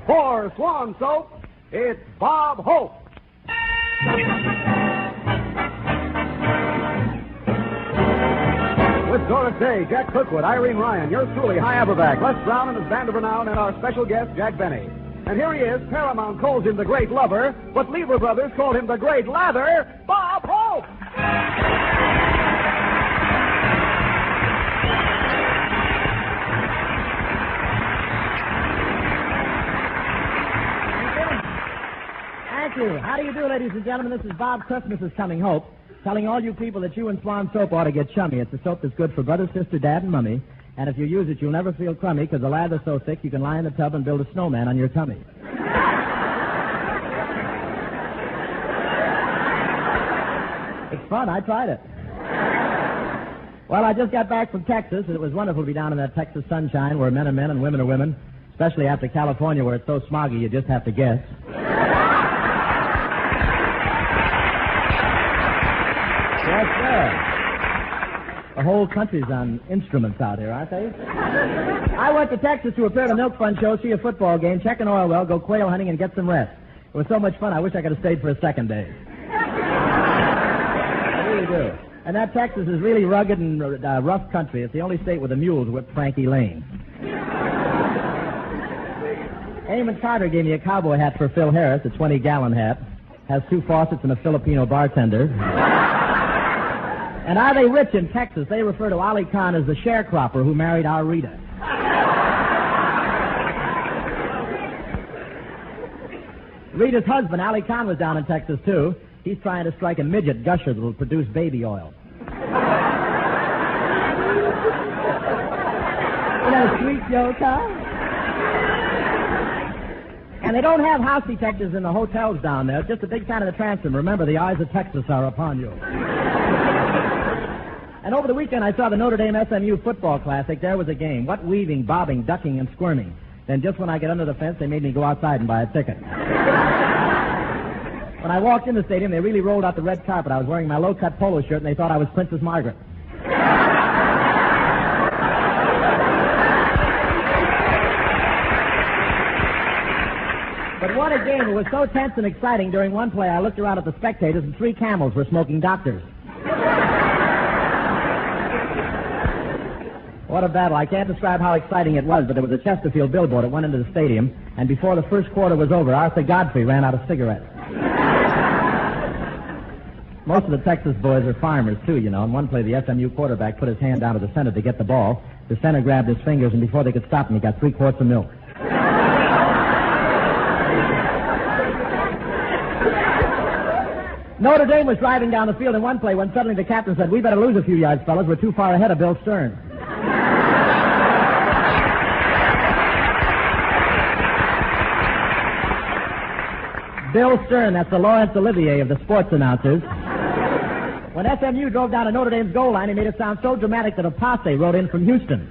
For Swan Soap, it's Bob Hope. With Doris Day, Jack Cookwood, Irene Ryan, yours truly, High Averback, Les Brown and his band of renown, and our special guest, Jack Benny. And here he is. Paramount calls him the great lover, but Lever Brothers call him the great lather, Bob Hope. Thank you. How do you do, ladies and gentlemen? This is Bob Christmas is Coming Hope, telling all you people that you and Swan Soap ought to get chummy. It's a soap that's good for brother, sister, dad, and mummy. And if you use it, you'll never feel crummy because the lather's so thick you can lie in the tub and build a snowman on your tummy. It's fun. I tried it. Well, I just got back from Texas, and it was wonderful to be down in that Texas sunshine where men are men and women are women, especially after California where it's so smoggy you just have to guess. Yes, sir. The whole country's on instruments out here, aren't they? I went to Texas to appear at a Milk Fund show, see a football game, check an oil well, go quail hunting, and get some rest. It was so much fun, I wish I could have stayed for a second day. I really do. And that Texas is really rugged and rough country. It's the only state where the mules whip Frankie Lane. Eamon Carter gave me a cowboy hat for Phil Harris, a 20-gallon hat. Has 2 faucets and a Filipino bartender. And are they rich in Texas? They refer to Ali Khan as the sharecropper who married our Rita. Rita's husband, Ali Khan, was down in Texas, too. He's trying to strike a midget gusher that will produce baby oil. You know, sweet joke, huh? And they don't have house detectives in the hotels down there. Just a big fan of the transom. Remember, the eyes of Texas are upon you. And over the weekend, I saw the Notre Dame SMU football classic. There was a game. What weaving, bobbing, ducking, and squirming. Then just when I get under the fence, they made me go outside and buy a ticket. When I walked in the stadium, they really rolled out the red carpet. I was wearing my low-cut polo shirt, and they thought I was Princess Margaret. But what a game. It was so tense and exciting. During one play, I looked around at the spectators, and 3 camels were smoking doctors. What a battle. I can't describe how exciting it was, but there was a Chesterfield billboard that went into the stadium, and before the first quarter was over, Arthur Godfrey ran out of cigarettes. Most of the Texas boys are farmers, too, you know. In one play, the SMU quarterback put his hand down to the center to get the ball. The center grabbed his fingers, and before they could stop him, he got 3 quarts of milk. Notre Dame was driving down the field in one play when suddenly the captain said, "We better lose a few yards, fellas. We're too far ahead of Bill Stern." Bill Stern, that's the Laurence Olivier of the sports announcers. When SMU drove down to Notre Dame's goal line, he made it sound so dramatic that a posse rode in from Houston.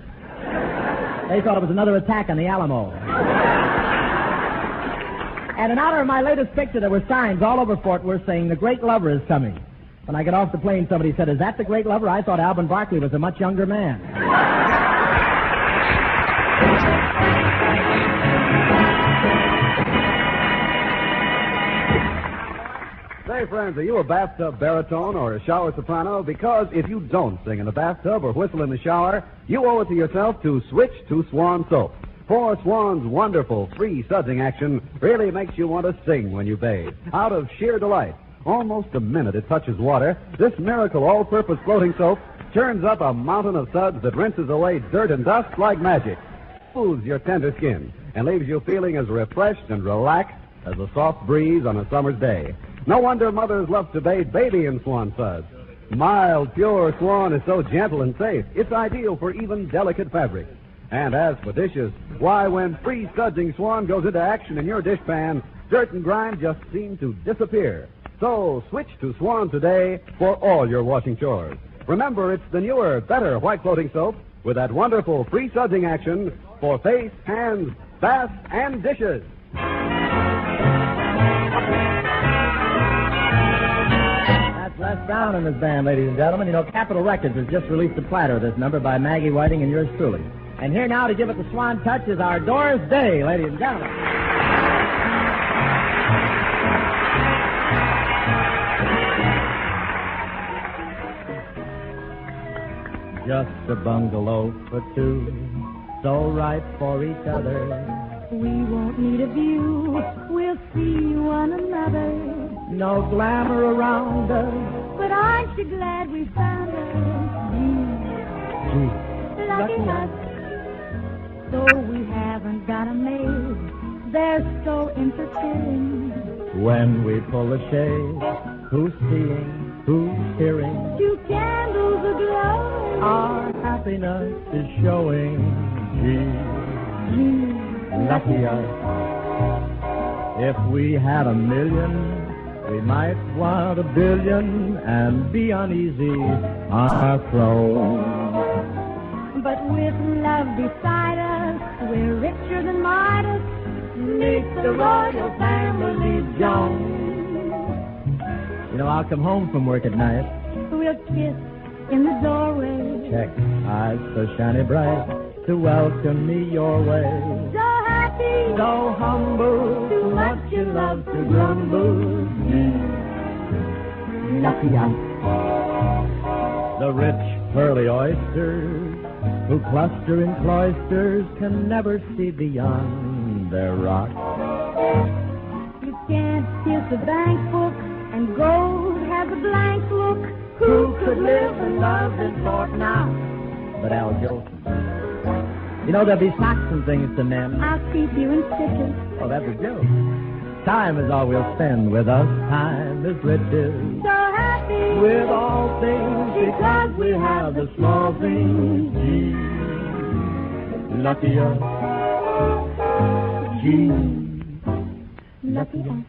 They thought it was another attack on the Alamo. And in honor of my latest picture, there were signs all over Fort Worth saying, "The Great Lover is coming." When I got off the plane, somebody said, "Is that the Great Lover?" I thought Alvin Barkley was a much younger man. Say, friends, are you a bathtub baritone or a shower soprano? Because if you don't sing in the bathtub or whistle in the shower, you owe it to yourself to switch to Swan Soap. For Swan's wonderful free sudsing action really makes you want to sing when you bathe, out of sheer delight. Almost the minute it touches water, this miracle all-purpose floating soap churns up a mountain of suds that rinses away dirt and dust like magic, smooths your tender skin, and leaves you feeling as refreshed and relaxed as a soft breeze on a summer's day. No wonder mothers love to bathe baby in Swan suds. Mild, pure Swan is so gentle and safe, it's ideal for even delicate fabrics. And as for dishes, why, when free sudsing Swan goes into action in your dishpan, dirt and grime just seem to disappear. So switch to Swan today for all your washing chores. Remember, it's the newer, better white floating soap with that wonderful free sudsing action for face, hands, bath, and dishes. That's Les Brown and his band, ladies and gentlemen. You know, Capitol Records has just released a platter of this number by Maggie Whiting and yours truly. And here now to give it the Swan touch is our Doris Day, ladies and gentlemen. Just a bungalow for two, so right for each other. We won't need a view, we'll see one another. No glamour around us. But aren't you glad we found us? Gee, Lucky us. Though we haven't got a maid, they're so interfering. when we pull the shade, who's seeing, who's hearing? 2 candles aglow. Our happiness is showing. Gee, lucky us. If we had 1 million, we might want 1 billion and be uneasy on our throne. But with love beside us, we're richer than Midas. Meet the royal family, Joan. You know, I'll come home from work at night. We'll kiss in the doorway. Check, eyes so shiny bright to welcome me your way. So happy, So humble, too much you love to grumble. Lucky us. The rich Hurley oysters who cluster in cloisters can never see beyond their rock. You can't kiss a bank book and gold has a blank look. Who could live and love in Fort now? But Al Jolson. You know, there'll be socks and things to mend. I'll keep you in stitches. Oh, that's a joke. Time is all we'll spend with us. Time is riches. So happy With all things, because we have the small things. Gee, lucky us. Gee, lucky us.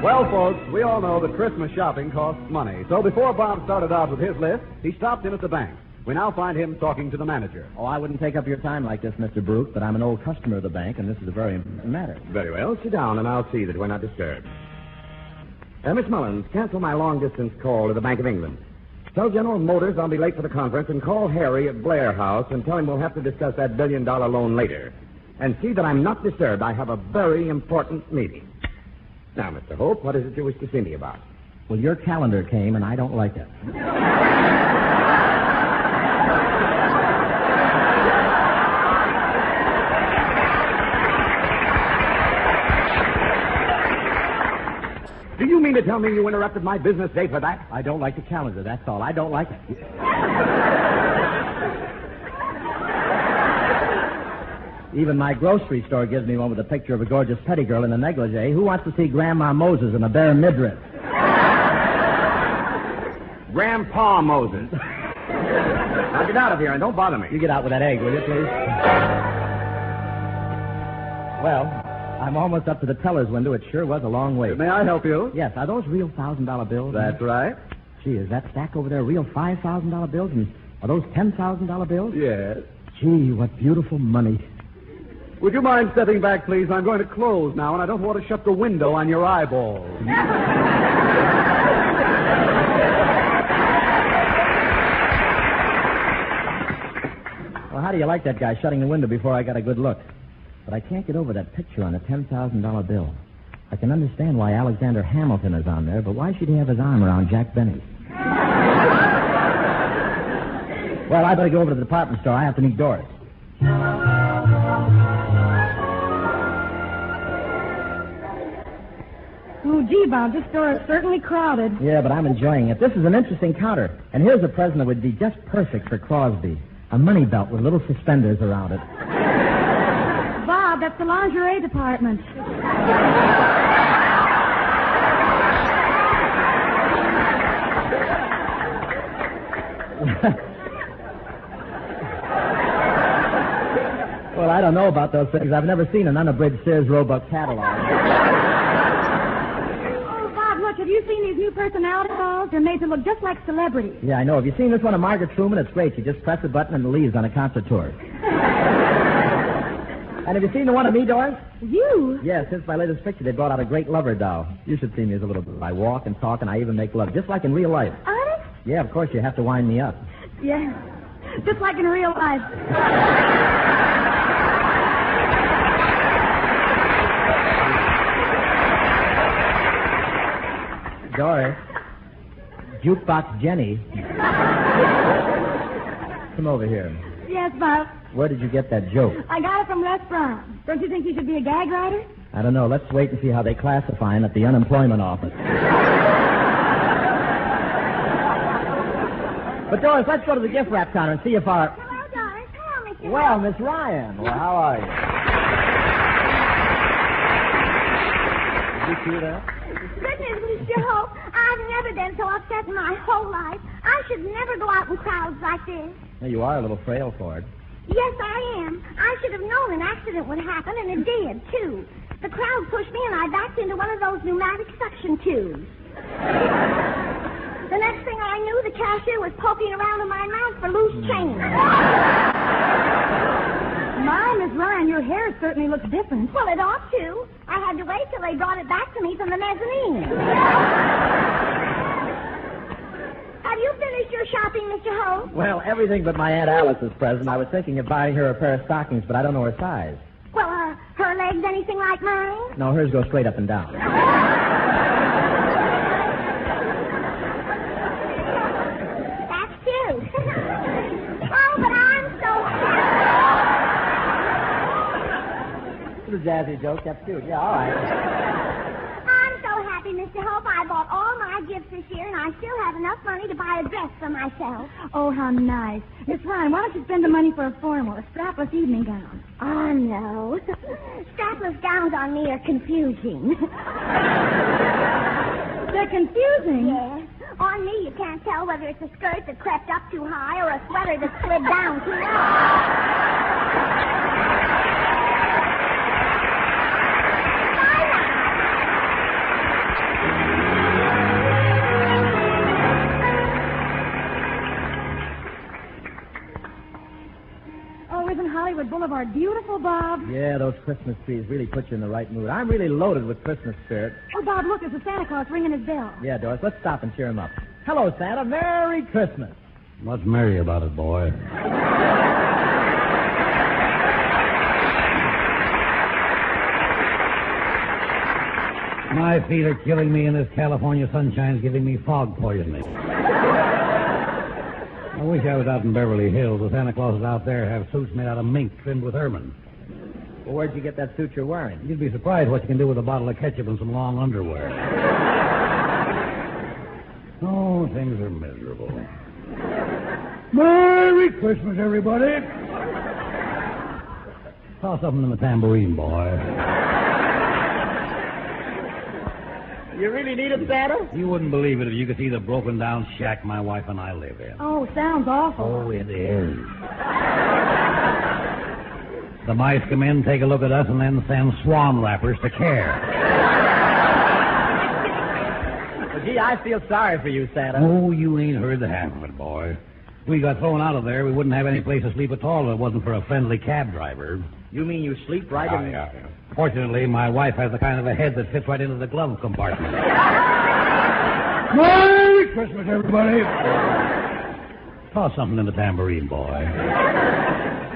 Well, folks, we all know that Christmas shopping costs money. So before Bob started out with his list, he stopped in at the bank. We now find him talking to the manager. Oh, I wouldn't take up your time like this, Mr. Brooke, but I'm an old customer of the bank, and this is a very important matter. Very well. Sit down, and I'll see that we're not disturbed. Miss Mullins, cancel my long-distance call to the Bank of England. Tell General Motors I'll be late for the conference, and call Harry at Blair House and tell him we'll have to discuss that $1 billion loan later. And see that I'm not disturbed. I have a very important meeting. Now, Mr. Hope, what is it you wish to see me about? Well, your calendar came, and I don't like it. Do you mean to tell me you interrupted my business day for that? I don't like the calendar, that's all. I don't like it. Even my grocery store gives me one with a picture of a gorgeous petty girl in a negligee. Who wants to see Grandma Moses in a bare midriff? Grandpa Moses. Now get out of here and don't bother me. You get out with that egg, will you, please? Well, I'm almost up to the teller's window. It sure was a long way. May I help you? Yes, are those real $1,000 bills? That's right. Gee, is that stack over there real $5,000 bills? And are those $10,000 bills? Yes. Gee, what beautiful money. Would you mind stepping back, please? I'm going to close now, and I don't want to shut the window on your eyeballs. Well, how do you like that guy shutting the window before I got a good look? But I can't get over that picture on the $10,000 bill. I can understand why Alexander Hamilton is on there, but why should he have his arm around Jack Benny? Well, I better go over to the department store. I have to meet Doris. Oh, gee, Bob, this store is certainly crowded. Yeah, but I'm enjoying it. This is an interesting counter. And here's a present that would be just perfect for Crosby. A money belt with little suspenders around it. Bob, that's the lingerie department. Well, I don't know about those things. I've never seen an unabridged Sears Roebuck catalog. Have you seen these new personality balls? They're made to look just like celebrities. Yeah, I know. Have you seen this one of Margaret Truman? It's great. You just press a button and it leaves on a concert tour. And have you seen the one of me, Doris? You? Yeah, since my latest picture, they brought out a great lover doll. You should see me as a little bit. I walk and talk and I even make love, just like in real life. Honest? Yeah, of course, you have to wind me up. Yeah, just like in real life. Doris. Jukebox Jenny. Come over here. Yes, Bob. Where did you get that joke? I got it from Les Brown. Don't you think you should be a gag writer? I don't know. Let's wait and see how they classify him at the unemployment office. But, Doris, let's go to the gift wrap counter and see if our... Hello, Doris. Hello, Mr. Well, Miss Ryan. Well, how are you? Did you see that? Goodness, Mr. Hope, I've never been so upset in my whole life. I should never go out in crowds like this. Well, you are a little frail for it. Yes, I am. I should have known an accident would happen, and it did, too. The crowd pushed me, and I backed into one of those pneumatic suction tubes. The next thing I knew, the cashier was poking around in my mouth for loose change. My, Miss Ryan, your hair certainly looks different. Well, it ought to. I had to wait till they brought it back to me from the mezzanine. Have you finished your shopping, Mr. Hope? Well, everything but my Aunt Alice's present. I was thinking of buying her a pair of stockings, but I don't know her size. Well, her legs anything like mine? No, hers go straight up and down. That's cute. Oh, but I'm so happy. Little jazzy joke. That's cute. Yeah, all right. I'm so happy, Mr. Hope. I bought all my gifts this year, and I still have enough money to buy a dress for myself. Oh, how nice. Miss Ryan, why don't you spend the money for a formal, a strapless evening gown? Oh, no. Strapless gowns on me are confusing. They're confusing. Yes. On me, you can't tell whether it's a skirt that crept up too high or a sweater that slid down too low. Hollywood Boulevard beautiful, Bob? Yeah, those Christmas trees really put you in the right mood. I'm really loaded with Christmas spirit. Oh, Bob, look, there's a Santa Claus ringing his bell. Yeah, Doris, let's stop and cheer him up. Hello, Santa. Merry Christmas. What's merry about it, boy? My feet are killing me, and this California sunshine's giving me fog poisoning. I wish I was out in Beverly Hills. The Santa Clauses out there have suits made out of mink trimmed with ermine. Well, where'd you get that suit you're wearing? You'd be surprised what you can do with a bottle of ketchup and some long underwear. Oh, things are miserable. Merry Christmas, everybody. Toss something in the tambourine, boy. You really need it, Santa? You wouldn't believe it if you could see the broken-down shack my wife and I live in. Oh, sounds awful. Oh, it is. The mice come in, take a look at us, and then send swan wrappers to care. Well, gee, I feel sorry for you, Santa. Oh, you ain't heard the half of it, boy. If we got thrown out of there, we wouldn't have any place to sleep at all if it wasn't for a friendly cab driver. You mean you sleep right in... Yeah. Fortunately, my wife has the kind of a head that fits right into the glove compartment. Merry Christmas, everybody. Toss something in the tambourine, boy.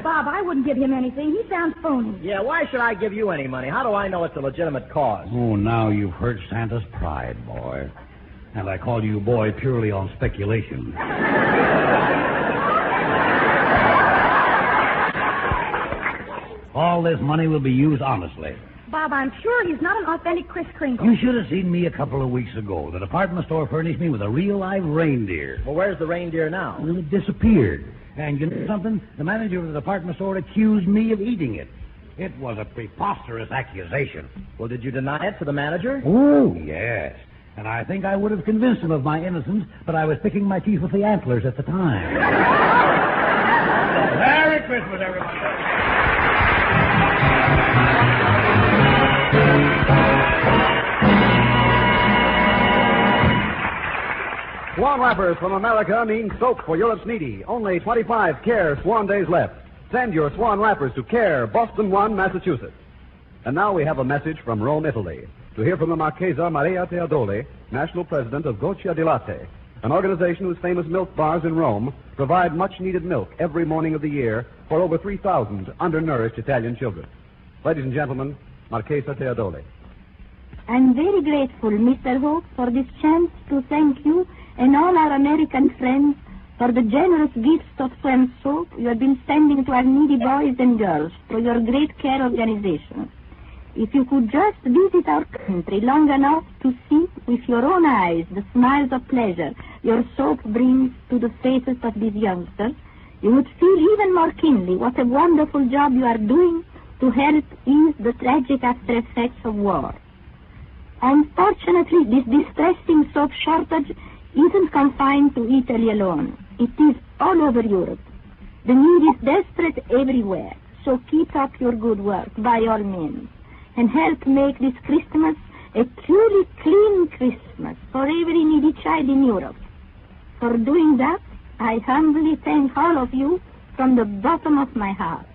Bob, I wouldn't give him anything. He sounds phony. Yeah, why should I give you any money? How do I know it's a legitimate cause? Oh, now you've hurt Santa's pride, boy. And I call you boy purely on speculation. All this money will be used honestly. Bob, I'm sure he's not an authentic Kris Kringle. You should have seen me a couple of weeks ago. The department store furnished me with a real live reindeer. Well, where's the reindeer now? Well, it disappeared. And you know something? The manager of the department store accused me of eating it. It was a preposterous accusation. Well, did you deny it to the manager? Oh, yes. And I think I would have convinced him of my innocence, but I was picking my teeth with the antlers at the time. Merry Christmas, everybody. Swan wrappers from America mean soap for Europe's needy. Only 25 Care Swan days left. Send your Swan wrappers to Care, Boston 1, Massachusetts. And now we have a message from Rome, Italy. To hear from the Marchesa Maria Teodoli, national president of Goccia di Latte, an organization whose famous milk bars in Rome provide much-needed milk every morning of the year for over 3,000 undernourished Italian children. Ladies and gentlemen, Marchesa Teodoli. I'm very grateful, Mr. Hope, for this chance to thank you and all our American friends for the generous gifts of Swan soap you have been sending to our needy boys and girls through your great care organization. If you could just visit our country long enough to see with your own eyes the smiles of pleasure your soap brings to the faces of these youngsters, you would feel even more keenly what a wonderful job you are doing to help ease the tragic after effects of war. Unfortunately, this distressing soap shortage isn't confined to Italy alone. It is all over Europe. The need is desperate everywhere, so keep up your good work by all means and help make this Christmas a truly clean Christmas for every needy child in Europe. For doing that, I humbly thank all of you from the bottom of my heart.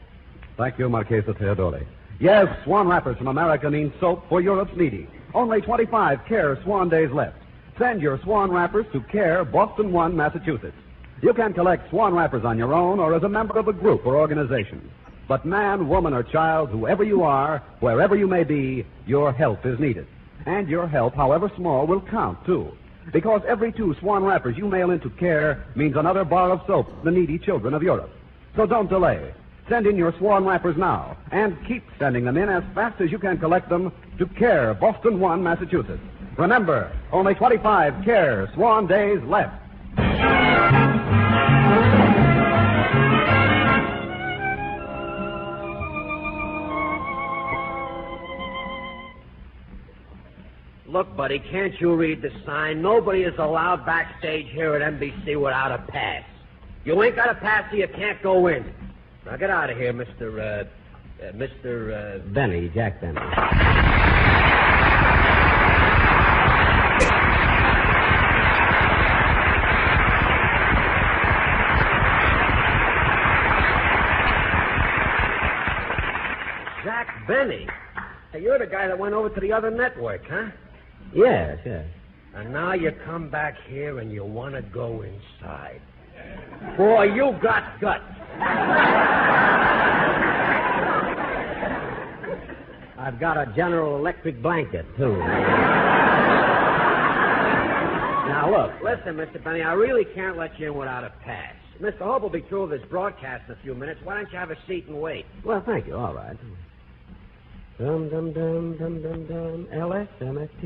Thank you, Marchesa Teodoli. Yes, Swan Wrappers from America mean soap for Europe's needy. Only 25 Care Swan days left. Send your Swan Wrappers to Care, Boston 1, Massachusetts. You can collect Swan Wrappers on your own or as a member of a group or organization. But man, woman, or child, whoever you are, wherever you may be, your help is needed. And your help, however small, will count, too. Because every 2 Swan Wrappers you mail into Care means another bar of soap for the needy children of Europe. So don't delay. Send in your Swan Wrappers now, and keep sending them in as fast as you can collect them to Care, Boston 1, Massachusetts. Remember, only 25 Care Swan days left. Look, buddy, can't you read the sign? Nobody is allowed backstage here at NBC without a pass. You ain't got a pass, so you can't go in. Now get out of here, Mr. Benny, Jack Benny. Jack Benny? Hey, you're the guy that went over to the other network, huh? Yes, yes. And now you come back here and you want to go inside. Boy, you got guts. I've got a General Electric blanket, too. Now, look, listen, Mr. Benny, I really can't let you in without a pass. Mr. Hope will be through with his broadcast in a few minutes. Why don't you have a seat and wait? Well, thank you. All right. Dum dum dum dum dum dum. LSMFT.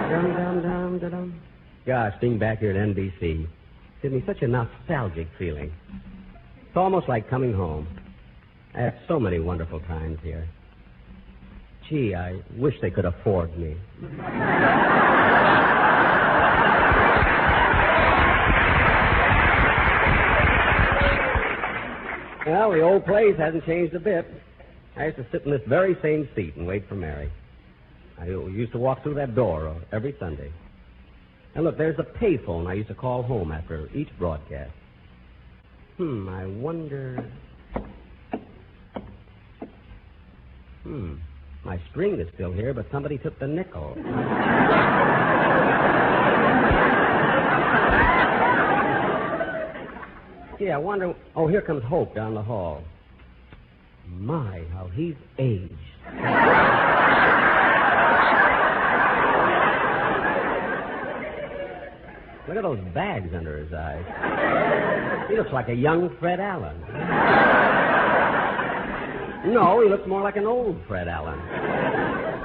Dum dum dum dum dum. Gosh, being back here at NBC gives me such a nostalgic feeling. It's almost like coming home. I had so many wonderful times here. Gee, I wish they could afford me. Well, the old place hasn't changed a bit. I used to sit in this very same seat and wait for Mary. I used to walk through that door every Sunday. And look, there's a payphone I used to call home after each broadcast. I wonder... My string is still here, but somebody took the nickel. Gee, I wonder... Oh, here comes Hope down the hall. My, how he's aged. Look at those bags under his eyes. He looks like a young Fred Allen. No, he looks more like an old Fred Allen.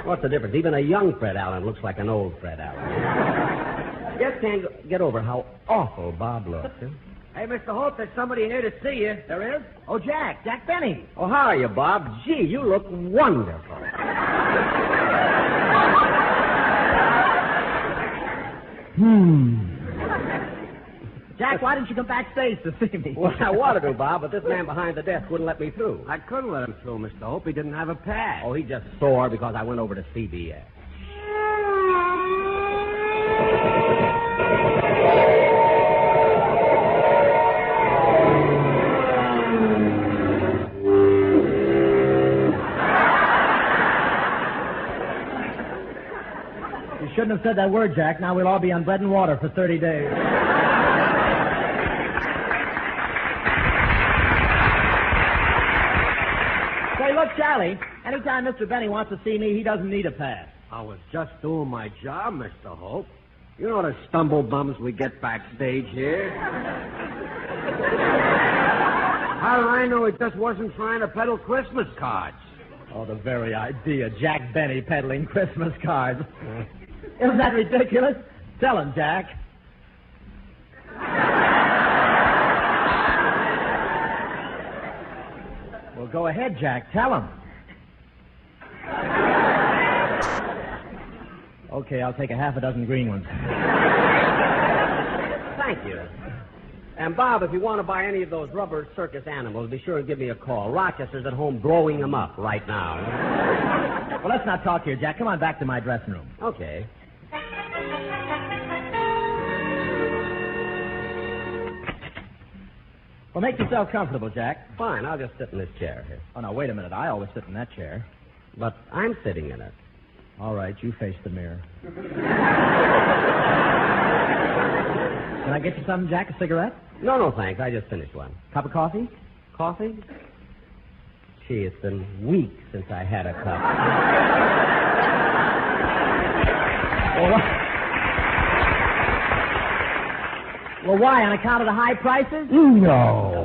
What's the difference? Even a young Fred Allen looks like an old Fred Allen. Just can't get over how awful Bob looks. Huh? Hey, Mr. Hope, there's somebody here to see you. There is? Oh, Jack Benny. Oh, how are you, Bob? Gee, you look wonderful. Jack, why didn't you come backstage to see me? Well, I wanted to, Bob, but this man behind the desk wouldn't let me through. I couldn't let him through, Mr. Hope. He didn't have a pass. Oh, he's just sore because I went over to CBS. You shouldn't have said that word, Jack. Now we'll all be on bread and water for 30 days. Say, look, Charlie, anytime Mr. Benny wants to see me, he doesn't need a pass. I was just doing my job, Mr. Hope. You know the stumble bums we get backstage here. How did I know it just wasn't trying to peddle Christmas cards? Oh, the very idea. Jack Benny peddling Christmas cards. Isn't that ridiculous? Tell him, Jack. Well, go ahead, Jack. Tell him. Okay, I'll take a half a dozen green ones. Thank you. And, Bob, if you want to buy any of those rubber circus animals, be sure to give me a call. Rochester's at home growing them up right now. Well, let's not talk here, Jack. Come on back to my dressing room. Okay. Well, make yourself comfortable, Jack. Fine, I'll just sit in this chair here. Oh, now, wait a minute. I always sit in that chair. But I'm sitting in it. All right, you face the mirror. Can I get you something, Jack? A cigarette? No, thanks. I just finished one. Cup of coffee? Coffee? Gee, it's been weeks since I had a cup. Well, why? On account of the high prices? No.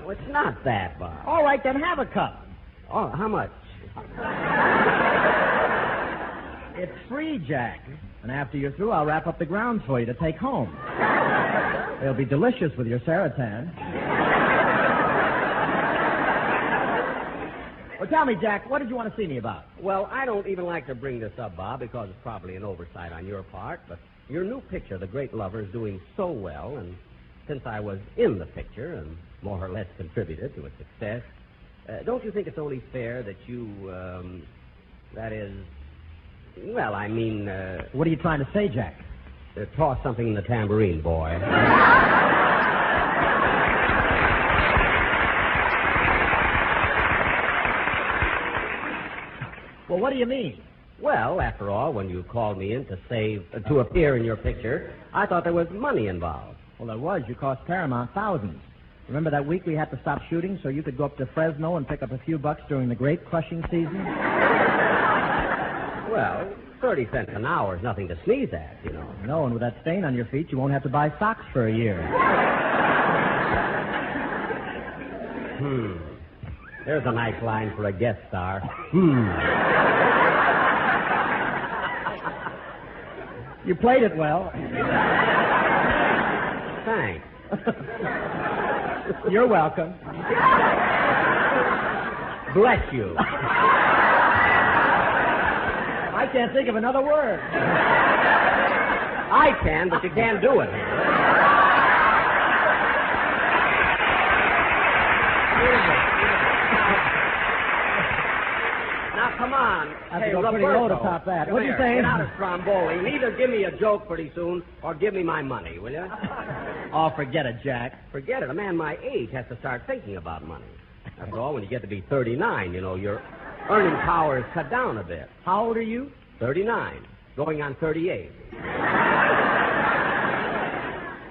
Well, it's not that, Bob. All right, then have a cup. Oh, how much? It's free, Jack. And after you're through, I'll wrap up the grounds for you to take home. They'll be delicious with your Saratan. Well, tell me, Jack, what did you want to see me about? Well, I don't even like to bring this up, Bob, because it's probably an oversight on your part, but your new picture, The Great Lover, is doing so well, and since I was in the picture and more or less contributed to its success, don't you think it's only fair that you, that is, well, I mean... What are you trying to say, Jack? Toss something in the tambourine, boy. Well, what do you mean? Well, after all, when you called me in to appear in your picture, I thought there was money involved. Well, there was. You cost Paramount thousands. Remember that week we had to stop shooting so you could go up to Fresno and pick up a few bucks during the grape crushing season? Well, 30 cents an hour is nothing to sneeze at, you know. No, and with that stain on your feet, you won't have to buy socks for a year. There's a nice line for a guest star. You played it well. Thanks. You're welcome. Bless you. I can't think of another word. I can, but you can't do it. Now, come on. I have to go pretty low to top that. What are you saying? Get out of Stromboli. Either give me a joke pretty soon or give me my money, will you? Oh, forget it, Jack. Forget it. A man my age has to start thinking about money. After all, when you get to be 39, you know, your earning power is cut down a bit. How old are you? 39. Going on 38.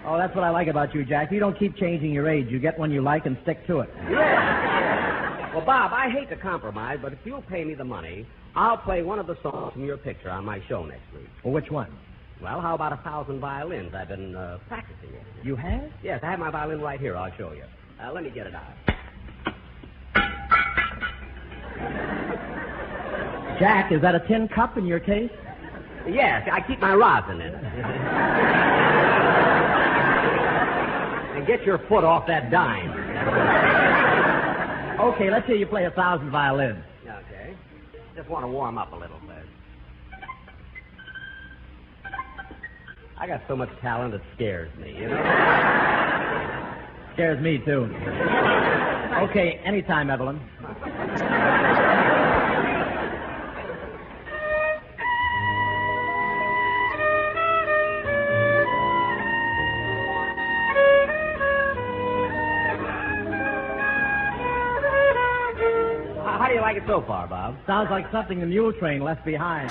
Oh, that's what I like about you, Jack. You don't keep changing your age. You get one you like and stick to it. Yeah. Well, Bob, I hate to compromise, but if you'll pay me the money, I'll play one of the songs from your picture on my show next week. Well, which one? Well, how about 1,000 violins? I've been practicing it. You have? Yes, I have my violin right here. I'll show you. Let me get it out. Jack, is that a tin cup in your case? Yes, I keep my rosin in it. And get your foot off that dime. Okay, let's hear you play 1,000 violins. Okay. Just want to warm up a little bit. I got so much talent it scares me, you know? Scares me, too. Okay, anytime, Evelyn. How do you like it so far, Bob? Sounds like something the mule train left behind.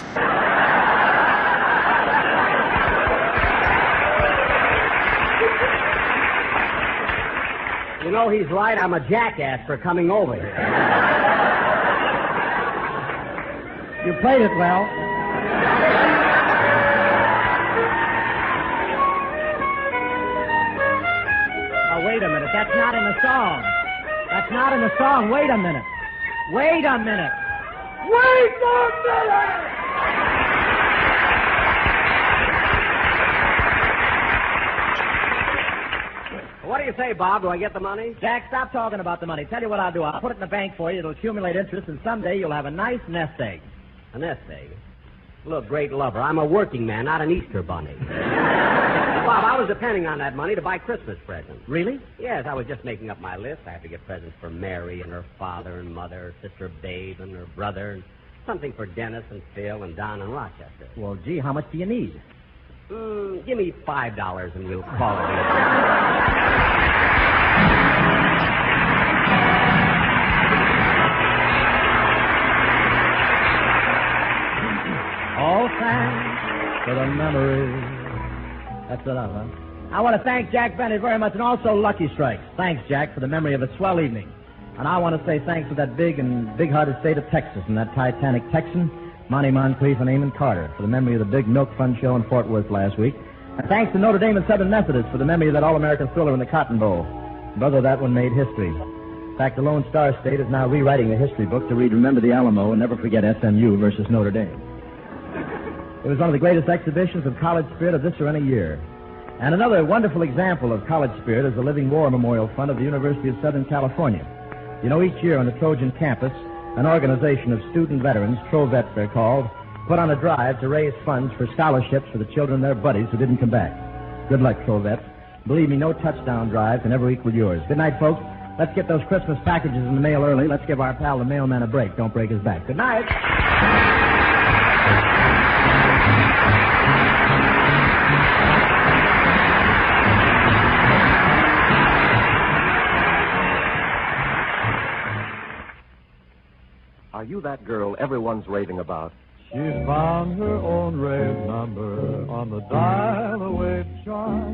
You know, he's right. I'm a jackass for coming over here. You played it well. Now, wait a minute. That's not in the song. That's not in the song. Wait a minute. Wait a minute. Wait a minute! What do you say, Bob? Do I get the money? Jack, stop talking about the money. Tell you what I'll do. I'll put it in the bank for you. It'll accumulate interest, and someday you'll have a nice nest egg. A nest egg? Look, great lover, I'm a working man, not an Easter bunny. Bob, I was depending on that money to buy Christmas presents. Really? Yes, I was just making up my list. I have to get presents for Mary and her father and mother, her sister Babe and her brother, and something for Dennis and Phil and Don and Rochester. Well, gee, how much do you need? Give me $5 and we'll call it. All thanks for the memory. That's it, huh? I want to thank Jack Benny very much, and also Lucky Strikes. Thanks, Jack, for the memory of a swell evening. And I want to say thanks to that big-hearted state of Texas and that Titanic Texan, Monty Moncrief and Eamon Carter, for the memory of the big Milk Fun show in Fort Worth last week. And thanks to Notre Dame and Southern Methodist for the memory of that All-American thriller in the Cotton Bowl. Brother, that one made history. In fact, the Lone Star State is now rewriting the history book to read Remember the Alamo and Never Forget SMU versus Notre Dame. It was one of the greatest exhibitions of college spirit of this or any year. And another wonderful example of college spirit is the Living War Memorial Fund of the University of Southern California. You know, each year on the Trojan campus, an organization of student veterans, Trovets they're called, put on a drive to raise funds for scholarships for the children of their buddies who didn't come back. Good luck, Trovets. Believe me, no touchdown drive can ever equal yours. Good night, folks. Let's get those Christmas packages in the mail early. Let's give our pal the mailman a break. Don't break his back. Good night. Are you that girl everyone's raving about? She's found her own rave number on the dial-away chart.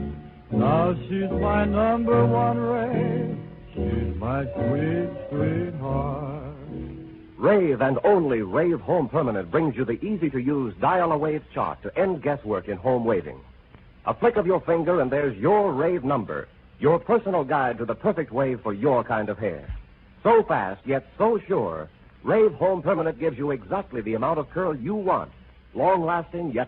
Now she's my number one rave. She's my sweet, sweetheart. Rave and only Rave Home Permanent brings you the easy-to-use dial-a-wave chart to end guesswork in home waving. A flick of your finger and there's your rave number, your personal guide to the perfect wave for your kind of hair. So fast, yet so sure, Rave Home Permanent gives you exactly the amount of curl you want, long-lasting yet